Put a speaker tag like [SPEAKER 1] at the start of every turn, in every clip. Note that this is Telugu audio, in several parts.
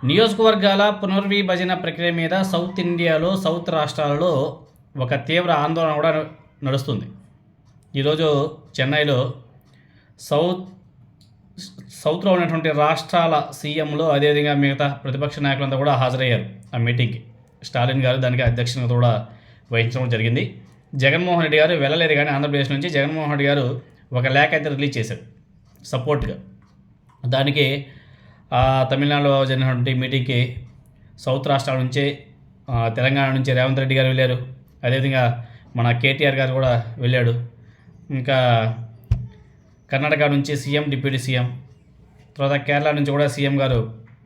[SPEAKER 1] నియోజకవర్గాల పునర్విభజన ప్రక్రియ మీద సౌత్ రాష్ట్రాలలో ఒక తీవ్ర ఆందోళన కూడా నడుస్తుంది. ఈరోజు చెన్నైలో సౌత్ సౌత్లో ఉన్నటువంటి రాష్ట్రాల సీఎంలు అదేవిధంగా మిగతా ప్రతిపక్ష నాయకులంతా కూడా హాజరయ్యారు ఆ మీటింగ్కి. స్టాలిన్ గారు దానికి అధ్యక్షత కూడా వహించడం జరిగింది. జగన్మోహన్ రెడ్డి గారు వెళ్ళలేదు, కానీ ఆంధ్రప్రదేశ్ నుంచి జగన్మోహన్ రెడ్డి గారు ఒక లేఖ అయితే రిలీజ్ చేశారు సపోర్ట్గా. దానికి తమిళనాడులో జరిగినటువంటి మీటింగ్కి సౌత్ రాష్ట్రాల నుంచి తెలంగాణ నుంచి రేవంత్ రెడ్డి గారు వెళ్ళారు. అదేవిధంగా మన కేటీఆర్ గారు కూడా వెళ్ళాడు. ఇంకా కర్ణాటక నుంచి సీఎం, డిప్యూటీ సీఎం, తర్వాత కేరళ నుంచి కూడా సీఎం గారు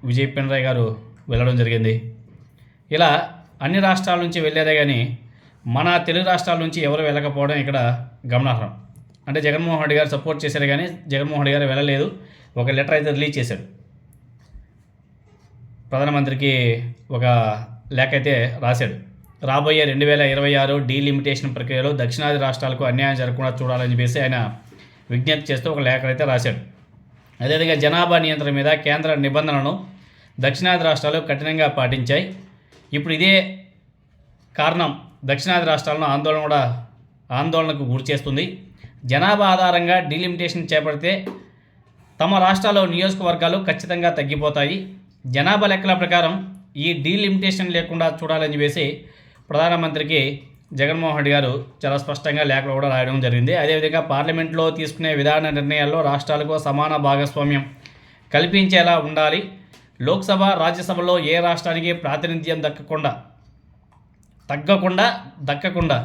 [SPEAKER 1] విజయ్ పినరాయ్ గారు వెళ్ళడం జరిగింది. ఇలా అన్ని రాష్ట్రాల నుంచి వెళ్ళారే కానీ మన తెలుగు రాష్ట్రాల నుంచి ఎవరు వెళ్ళకపోవడం ఇక్కడ గమనార్హం. అంటే జగన్మోహన్ రెడ్డి గారు సపోర్ట్ చేశారు కానీ జగన్మోహన్ రెడ్డి గారు వెళ్ళలేదు. ఒక లెటర్ అయితే రిలీజ్ చేశాడు, ప్రధానమంత్రికి ఒక లేఖ అయితే రాశాడు. రాబోయే 2026 డీలిమిటేషన్ ప్రక్రియలో దక్షిణాది రాష్ట్రాలకు అన్యాయం జరగకుండా చూడాలని చెప్పేసి ఆయన విజ్ఞప్తి చేస్తూ ఒక లేఖ అయితే రాశాడు. అదేవిధంగా జనాభా నియంత్రణ మీద కేంద్ర నిబంధనలను దక్షిణాది రాష్ట్రాలు కఠినంగా పాటించాయి. ఇప్పుడు ఇదే కారణం దక్షిణాది రాష్ట్రాలను ఆందోళనకు గురి చేస్తుంది. జనాభా ఆధారంగా డీలిమిటేషన్ చేపడితే తమ రాష్ట్రాల్లో నియోజకవర్గాలు ఖచ్చితంగా తగ్గిపోతాయి. జనాభా లెక్కల ప్రకారం ఈ డీలిమిటేషన్ లేకుండా చూడాలని చెప్పేసి ప్రధానమంత్రికి జగన్మోహన్ రెడ్డి గారు చాలా స్పష్టంగా లేఖలు కూడా రాయడం జరిగింది. అదేవిధంగా పార్లమెంట్లో తీసుకునే విధాన నిర్ణయాల్లో రాష్ట్రాలకు సమాన భాగస్వామ్యం కల్పించేలా ఉండాలి. లోక్సభ, రాజ్యసభలో ఏ రాష్ట్రానికి ప్రాతినిధ్యం దక్కకుండా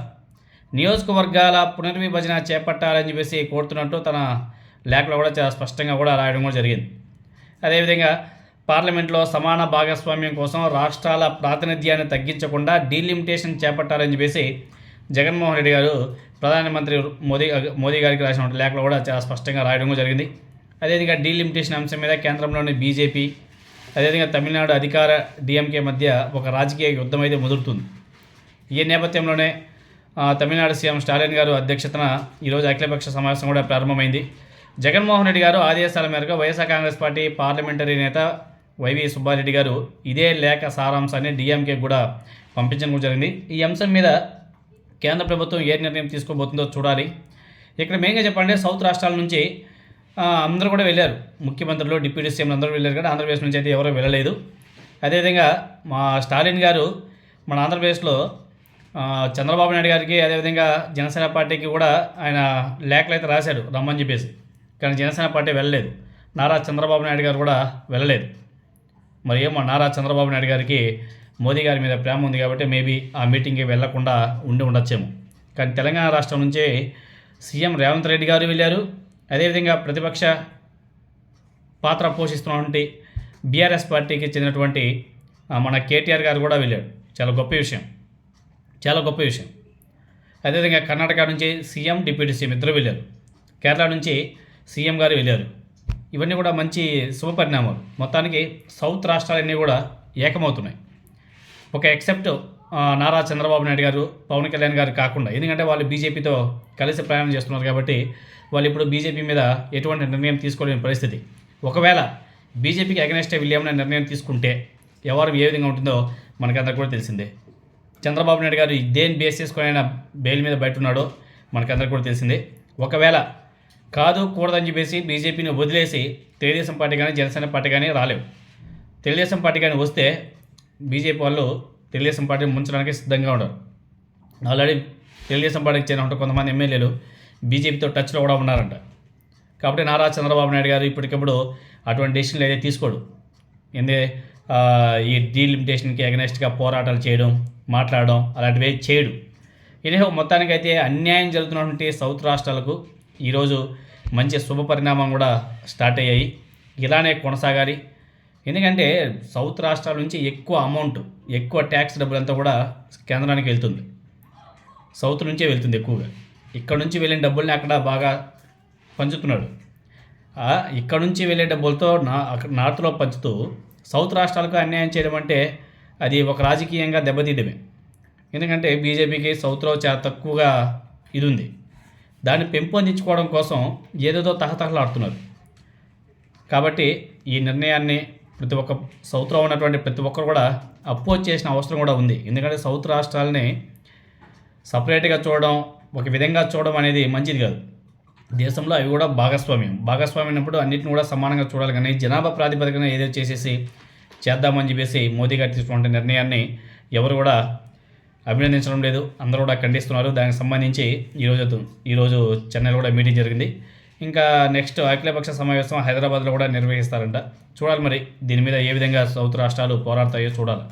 [SPEAKER 1] నియోజకవర్గాల పునర్విభజన చేపట్టాలని చెప్పేసి కోరుతున్నట్టు తన లేఖలో కూడా చాలా స్పష్టంగా కూడా రాయడం కూడా జరిగింది. అదేవిధంగా పార్లమెంట్లో సమాన భాగస్వామ్యం కోసం రాష్ట్రాల ప్రాతినిధ్యాన్ని తగ్గించకుండా డీలిమిటేషన్ చేపట్టాలని చెప్పేసి జగన్మోహన్ రెడ్డి గారు ప్రధానమంత్రి మోదీ గారికి రాసిన లేఖలో కూడా చాలా స్పష్టంగా రాయడం జరిగింది. అదేవిధంగా డీలిమిటేషన్ అంశం మీద కేంద్రంలోని బీజేపీ అదేవిధంగా తమిళనాడు అధికార డిఎంకే మధ్య ఒక రాజకీయ యుద్ధం అయితే ముదురుతుంది. ఈ నేపథ్యంలోనే తమిళనాడు సీఎం స్టాలిన్ గారు అధ్యక్షతన ఈరోజు అఖిలపక్ష సమావేశం కూడా ప్రారంభమైంది. జగన్మోహన్ రెడ్డి గారు ఆదేశాల మేరకు వైఎస్ఆర్ కాంగ్రెస్ పార్టీ పార్లమెంటరీ నేత వైవి సుబ్బారెడ్డి గారు ఇదే లేఖ సారాంశాన్ని డిఎంకే కూడా పంపించడం జరిగింది. ఈ అంశం మీద కేంద్ర ప్రభుత్వం ఏ నిర్ణయం తీసుకోబోతుందో చూడాలి. ఇక్కడ మెయిన్గా చెప్పండి, సౌత్ రాష్ట్రాల నుంచి అందరూ కూడా వెళ్ళారు, ముఖ్యమంత్రులు, డిప్యూటీ సీఎంలు అందరూ వెళ్ళారు, కానీ ఆంధ్రప్రదేశ్ నుంచి అయితే ఎవరూ వెళ్ళలేదు. అదేవిధంగా మా స్టాలిన్ గారు మన ఆంధ్రప్రదేశ్లో చంద్రబాబు నాయుడు గారికి అదేవిధంగా జనసేన పార్టీకి కూడా ఆయన లేఖలు అయితే రాశాడు రమ్మని చెప్పేసి, కానీ జనసేన పార్టీ వెళ్ళలేదు. నారా చంద్రబాబు నాయుడు గారు కూడా వెళ్ళలేదు. మరి ఏమో నారా చంద్రబాబు నాయుడు గారికి మోదీ గారి మీద ప్రేమ ఉంది కాబట్టి మేబీ ఆ మీటింగ్కి వెళ్లకుండా ఉండొచ్చేమో. కానీ తెలంగాణ రాష్ట్రం నుంచి సీఎం రేవంత్ రెడ్డి గారు వెళ్ళారు. అదేవిధంగా ప్రతిపక్ష పాత్ర పోషిస్తున్నటువంటి బీఆర్ఎస్ పార్టీకి చెందినటువంటి మన కేటీఆర్ గారు కూడా వెళ్ళాడు. చాలా గొప్ప విషయం. అదేవిధంగా కర్ణాటక నుంచి సీఎం, డిప్యూటీ సీఎం ఇద్దరు వెళ్ళారు. కేరళ నుంచి సీఎం గారు వెళ్ళారు. ఇవన్నీ కూడా మంచి శుభపరిణామాలు. మొత్తానికి సౌత్ రాష్ట్రాలన్నీ కూడా ఏకమవుతున్నాయి. ఒక ఎక్సెప్ట్ నారా చంద్రబాబు నాయుడు గారు, పవన్ కళ్యాణ్ గారు కాకుండా, ఎందుకంటే వాళ్ళు బీజేపీతో కలిసి ప్రయాణం చేస్తున్నారు కాబట్టి వాళ్ళు ఇప్పుడు బీజేపీ మీద ఎటువంటి నిర్ణయం తీసుకోలేని పరిస్థితి. ఒకవేళ బీజేపీకి అగెనెస్ట్గా వీళ్ళేమైనా నిర్ణయం తీసుకుంటే ఎవరు ఏ విధంగా ఉంటుందో మనకందరికీ కూడా తెలిసిందే. చంద్రబాబు నాయుడు గారు దేని బేస్ చేసుకొని ఆయన బెయిల్ మీద బయట ఉన్నాడో మనకందరికీ కూడా తెలిసిందే. ఒకవేళ కూడదని చెప్పేసి బీజేపీని వదిలేసి తెలుగుదేశం పార్టీ కానీ జనసేన పార్టీ కానీ రాలేవు. తెలుగుదేశం పార్టీ కానీ వస్తే బీజేపీ వాళ్ళు తెలుగుదేశం పార్టీని ముంచడానికి సిద్ధంగా ఉండరు. ఆల్రెడీ తెలుగుదేశం పార్టీకి చెందిన కొంతమంది ఎమ్మెల్యేలు బీజేపీతో టచ్లో కూడా ఉన్నారంట. కాబట్టి నారా చంద్రబాబు నాయుడు గారు ఇప్పటికప్పుడు అటువంటి డెసిషన్లు అయితే తీసుకోడు. ఈ డీలిమిటేషన్కి అగెనెస్ట్గా పోరాటాలు చేయడం, మాట్లాడడం అలాంటివి చేయడు. ఇదే మొత్తానికైతే అన్యాయం జరుగుతున్నటువంటి సౌత్ రాష్ట్రాలకు ఈరోజు మంచి శుభ పరిణామం కూడా స్టార్ట్ అయ్యాయి. ఇలానే కొనసాగాలి. ఎందుకంటే సౌత్ రాష్ట్రాల నుంచి ఎక్కువ ట్యాక్స్ డబ్బులంతా కూడా కేంద్రానికి వెళ్తుంది. సౌత్ నుంచే వెళ్తుంది ఎక్కువగా. ఇక్కడ నుంచి వెళ్ళిన డబ్బుల్ని అక్కడ బాగా పంచుతున్నాడు. ఇక్కడ నుంచి వెళ్ళే డబ్బులతో నార్త్లో పంచుతూ సౌత్ రాష్ట్రాలకు అన్యాయం చేయడం అంటే అది ఒక రాజకీయంగా దెబ్బతీయడమే. ఎందుకంటే బీజేపీకి సౌత్లో చాలా తక్కువగా ఇది ఉంది. దాన్ని పెంపొందించుకోవడం కోసం ఏదేదో తహతహలాడుతున్నారు. కాబట్టి ఈ నిర్ణయాన్ని ప్రతి ఒక్క సౌత్లో ఉన్నటువంటి ప్రతి ఒక్కరు కూడా అపోజ్ చేసిన అవసరం కూడా ఉంది. ఎందుకంటే సౌత్ రాష్ట్రాలని సపరేట్గా చూడడం, ఒక విధంగా చూడడం అనేది మంచిది కాదు. దేశంలో అవి కూడా భాగస్వామ్యం అయినప్పుడు అన్నింటిని కూడా సమానంగా చూడాలి. కానీ జనాభా ప్రాతిపదికన ఏదో చేసేసి చేద్దామని చెప్పేసి మోదీ గారు తీసుకున్న నిర్ణయాన్ని ఎవరు కూడా అభినందించడం లేదు, అందరూ కూడా ఖండిస్తున్నారు. దానికి సంబంధించి ఈరోజు చెన్నైలో కూడా మీటింగ్ జరిగింది. ఇంకా నెక్స్ట్ అఖిలపక్ష సమావేశం హైదరాబాద్లో కూడా నిర్వహిస్తారంట. చూడాలి మరి దీని మీద ఏ విధంగా సౌత్ రాష్ట్రాలు పోరాడతాయో చూడాలి.